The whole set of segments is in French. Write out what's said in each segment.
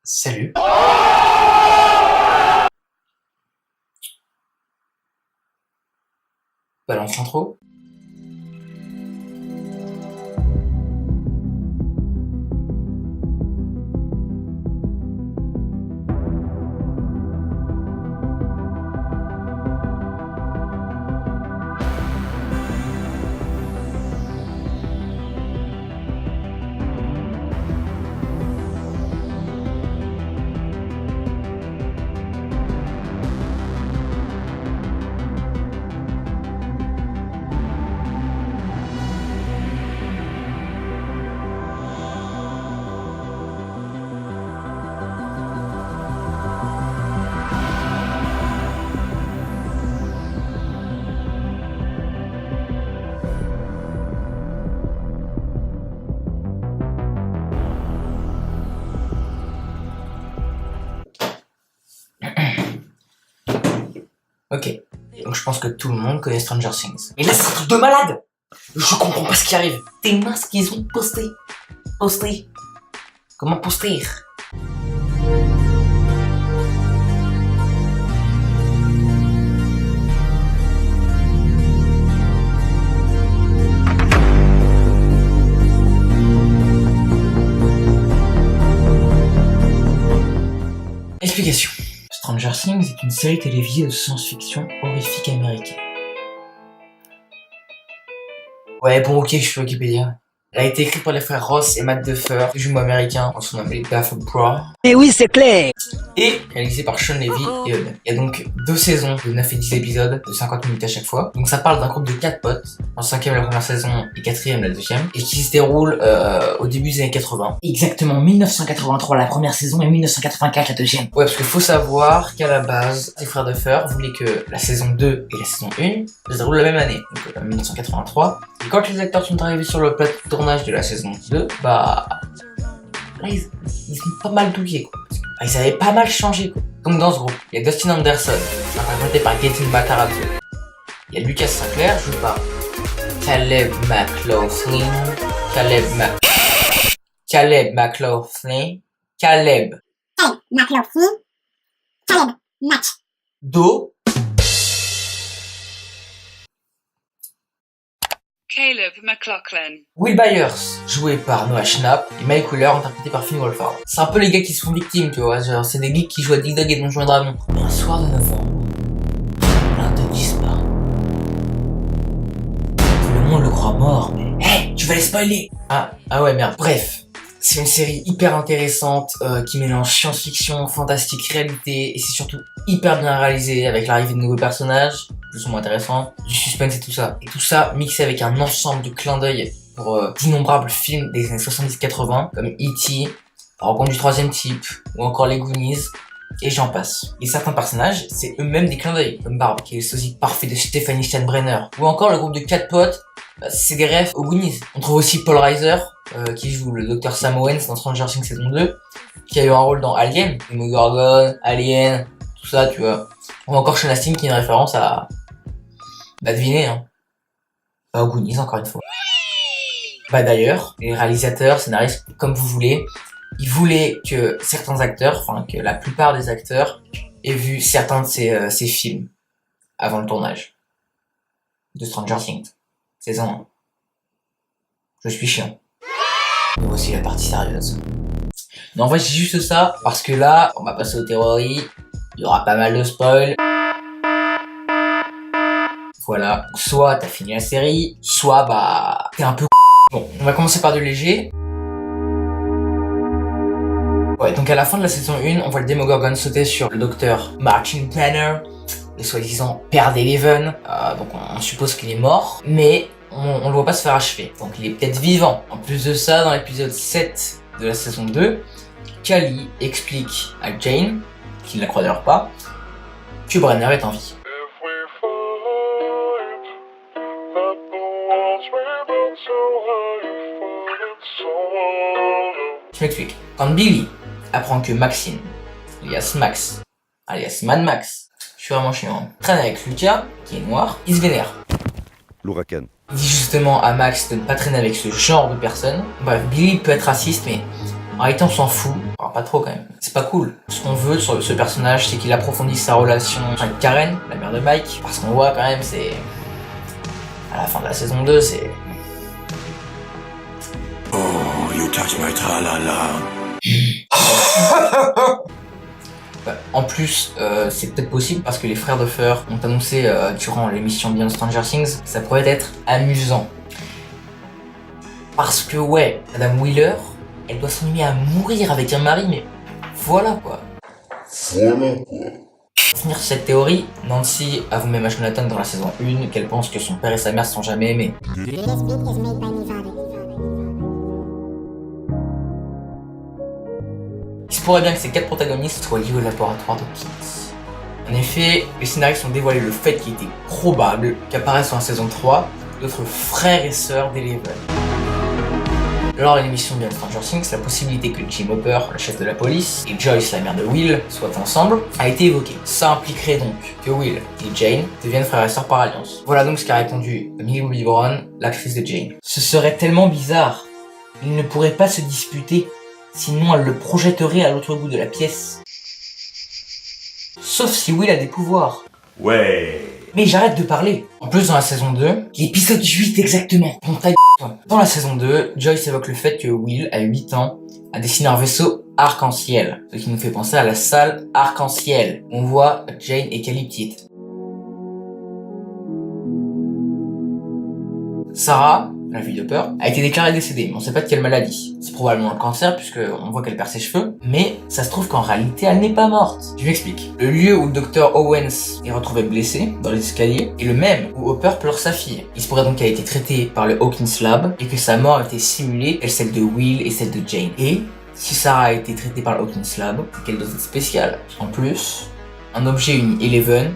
Salut. Balance l'intro. Ok, donc je pense que tout le monde connaît Stranger Things. Mais là c'est un truc de malade. Je comprends pas ce qui arrive. Tes masques ils ont posté. Comment poster? Explication. Stranger Things est une série télévisée de science-fiction horrifique américaine. Ouais, bon, ok, je suis Wikipédia. Elle a été écrite par les frères Ross et Matt Duffer, deux jumeaux américains, en son nom les Duffer Bros. Mais oui, c'est clair. Et réalisé par Sean Levy et eux-mêmes. Il y a donc 2 saisons de 9 et 10 épisodes de 50 minutes à chaque fois. Donc ça parle d'un groupe de 4 potes, en 5e la première saison et 4e la deuxième, et qui se déroule au début des années 80. Exactement, 1983 la première saison et 1984 la deuxième. Ouais, parce qu'il faut savoir qu'à la base, les frères Duffer voulaient que la saison 2 et la saison 1 se déroulent la même année, donc 1983. Et quand les acteurs sont arrivés sur le plateau de tournage de la saison 2, bah... là, ils sont pas mal douillés, quoi. Ils avaient pas mal changé, quoi. Donc dans ce groupe, il y a Dustin Anderson, interprété par Gaten Matarazzo. Il y a Lucas Sinclair, joué par Caleb McLaughlin. Do. Caleb McLaughlin. Will Byers, joué par Noah Schnapp, et Mike Wheeler, interprété par Finn Wolfhard. C'est un peu les gars qui se font victimes, tu vois, genre c'est des geeks qui jouent à Dig Dug et Donjons et Dragons. Mais un soir de novembre, l'un d'eux disparaît. Tout le monde le croit mort, mais hey, tu vas les spoiler. Ah ouais merde, bref. C'est une série hyper intéressante qui mélange science-fiction, fantastique, réalité, et c'est surtout hyper bien réalisé avec l'arrivée de nouveaux personnages, plus ou moins intéressants, du suspense et tout ça. Et tout ça mixé avec un ensemble de clins d'œil pour d'innombrables films des années 70-80, comme E.T., La rencontre du troisième type, ou encore les Goonies, et j'en passe. Et certains personnages, c'est eux-mêmes des clins d'œil, comme Barb, qui est le sosie parfait de Stephanie Steinbrenner, ou encore le groupe de 4 potes, c'est des refs aux Goonies. On trouve aussi Paul Reiser, qui joue le Dr Sam Owens dans Stranger Things saison 2, qui a eu un rôle dans Alien, Demogorgon, Alien, tout ça, tu vois. Ou encore Sean Astin, qui est une référence à... bah deviner, hein. Pas aux Goonies, encore une fois. Bah d'ailleurs, les réalisateurs, scénaristes, comme vous voulez, ils voulaient que certains acteurs, enfin que la plupart des acteurs, aient vu certains de ces films avant le tournage de Stranger Things, saison 1. Je suis chiant. Mais voici la partie sérieuse. Non, en vrai, j'ai juste ça, parce que là, on va passer aux théories, il y aura pas mal de spoils. Voilà, soit t'as fini la série, soit bah t'es un peu Bon, on va commencer par du léger. Ouais, donc à la fin de la saison 1, on voit le Demogorgon sauter sur le docteur Martin Tanner, le soi-disant père d'Eleven. Donc on suppose qu'il est mort, mais on le voit pas se faire achever. Donc il est peut-être vivant. En plus de ça, dans l'épisode 7 de la saison 2, Callie explique à Jane, qui ne la croit d'ailleurs pas, que Brenner est en vie. Je m'explique. Quand Billy apprend que Maxine, alias Max, alias Mad Max, je suis vraiment chiant, traîne avec Lucas, qui est noir, il se vénère. L'ouragan. Il dit justement à Max de ne pas traîner avec ce genre de personnes. Bref, Billy peut être raciste, mais en réalité on s'en fout. Enfin, pas trop quand même. C'est pas cool. Ce qu'on veut sur ce personnage, c'est qu'il approfondisse sa relation avec Karen, la mère de Mike. Parce qu'on voit quand même, c'est... à la fin de la saison 2, c'est... Oh, you touch my tra-la-la. En plus, c'est peut-être possible parce que les frères Duffer ont annoncé durant l'émission Beyond Stranger Things que ça pourrait être amusant. Parce que ouais, Madame Wheeler, elle doit s'ennuyer à mourir avec un mari, mais voilà quoi. Pour finir sur cette théorie, Nancy avoue même à Jonathan dans la saison 1 qu'elle pense que son père et sa mère se sont jamais aimés. Il se pourrait bien que ces 4 protagonistes soient liés au laboratoire Dawkins. En effet, les scénaristes ont dévoilé le fait qu'il était probable qu'apparaissent dans la saison 3 d'autres frères et sœurs d'Eleven. Lors de l'émission Beyond Stranger Things, la possibilité que Jim Hopper, le chef de la police, et Joyce, la mère de Will, soient ensemble, a été évoquée. Ça impliquerait donc que Will et Jane deviennent frères et sœurs par alliance. Voilà donc ce qu'a répondu Millie Bobby Brown, l'actrice de Jane. Ce serait tellement bizarre. Ils ne pourraient pas se disputer, sinon elle le projetterait à l'autre bout de la pièce. Sauf si Will a des pouvoirs. Ouais. Mais j'arrête de parler. En plus, dans la saison 2, l'épisode 8 exactement. Bon, ta toi. Dans la saison 2, Joyce évoque le fait que Will, à 8 ans, a dessiné un vaisseau arc-en-ciel. Ce qui nous fait penser à la salle arc-en-ciel. On voit Jane et Callie petites. Sarah, la fille de peur, a été déclarée décédée, mais on sait pas de quelle maladie. C'est probablement le cancer, puisque on voit qu'elle perd ses cheveux, mais ça se trouve qu'en réalité, elle n'est pas morte. Je m'explique. Le lieu où le docteur Owens est retrouvé blessé, dans les escaliers, est le même où Hopper pleure sa fille. Il se pourrait donc qu'elle ait été traitée par le Hawkins Lab, et que sa mort a été simulée, telle celle de Will et celle de Jane. Et, si Sarah a été traitée par le Hawkins Lab, qu'elle doit être spéciale. En plus, un objet unit Eleven,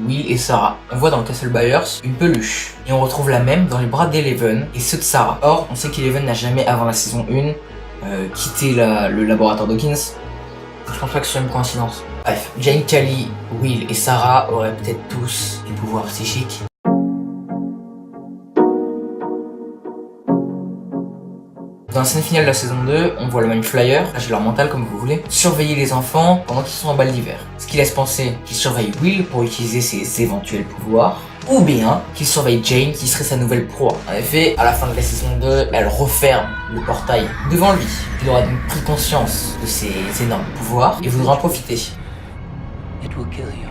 Will et Sarah. On voit dans Castle Byers une peluche, et on retrouve la même dans les bras d'Eleven et ceux de Sarah. Or, on sait qu'Eleven n'a jamais, avant la saison 1, quitté le laboratoire Dawkins. Je pense pas que ce soit une coïncidence. Bref, Jane, Callie, Will et Sarah auraient peut-être tous des pouvoirs psychiques. Dans la scène finale de la saison 2, on voit le même flyer, j'ai leur mental comme vous voulez, surveiller les enfants pendant qu'ils sont en bal d'hiver. Ce qui laisse penser qu'ils surveillent Will pour utiliser ses éventuels pouvoirs, ou bien qu'ils surveillent Jane qui serait sa nouvelle proie. En effet, à la fin de la saison 2, elle referme le portail devant lui. Il aura donc pris conscience de ses énormes pouvoirs et voudra en profiter. It will kill you.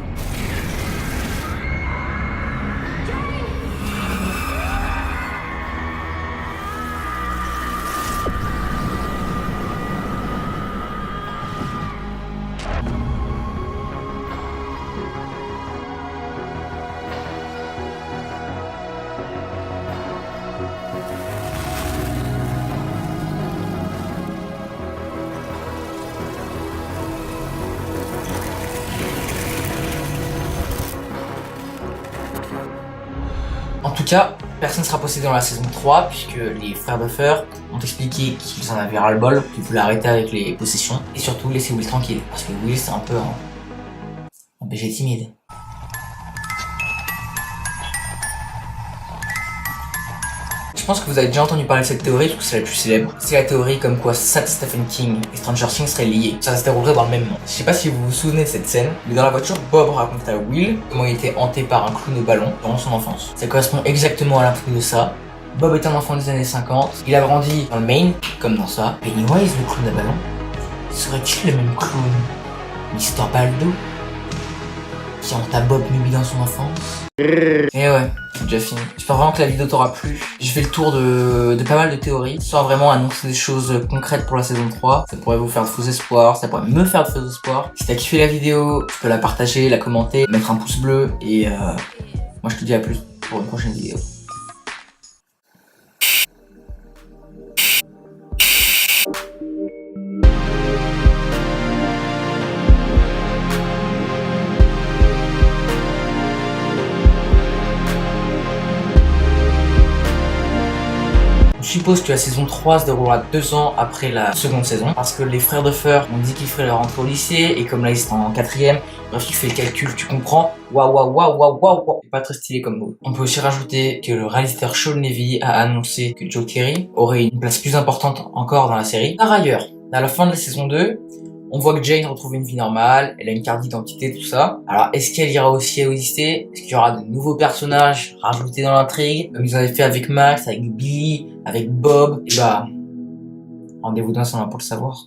En tout cas, personne ne sera possédé dans la saison 3 puisque les frères Duffer ont expliqué qu'ils en avaient ras-le-bol, qu'ils voulaient arrêter avec les possessions et surtout laisser Will tranquille parce que Will c'est un peu un BG timide. Je pense que vous avez déjà entendu parler de cette théorie parce que c'est la plus célèbre. C'est la théorie comme quoi Sad Stephen King et Stranger Things seraient liés. Ça se déroulerait dans le même monde. Je sais pas si vous vous souvenez de cette scène, mais dans la voiture, Bob raconte à Will comment il était hanté par un clown au ballon durant son enfance. Ça correspond exactement à l'intrigue de ça. Bob est un enfant des années 50, il a grandi dans le Maine, comme dans ça. Pennywise, le clown à ballon, serait-il le même clown Mr. Baldo qui hanta Bob Newby dans son enfance? Et ouais, c'est déjà fini. J'espère vraiment que la vidéo t'aura plu. Je fais le tour de pas mal de théories, sans vraiment annoncer des choses concrètes pour la saison 3. Ça pourrait vous faire de faux espoirs, ça pourrait me faire de faux espoirs. Si t'as kiffé la vidéo, tu peux la partager, la commenter, mettre un pouce bleu. Et moi je te dis à plus pour une prochaine vidéo. suppose que la saison 3 se déroulera 2 ans après la seconde saison, parce que les frères Duffer ont dit qu'ils feraient leur entrée au lycée, et comme là ils sont en 4ème, bref tu fais le calcul, tu comprends. Waouh. C'est pas très stylé comme mot. On peut aussi rajouter que le réalisateur Sean Levy a annoncé que Joe Kerry aurait une place plus importante encore dans la série. Par ailleurs, à la fin de la saison 2, on voit que Jane retrouve une vie normale, elle a une carte d'identité, tout ça. Alors, est-ce qu'elle ira aussi au lycée? Est-ce qu'il y aura de nouveaux personnages rajoutés dans l'intrigue, comme ils avaient fait avec Max, avec Billy, avec Bob? Et bah, rendez-vous dans un instant pour le savoir.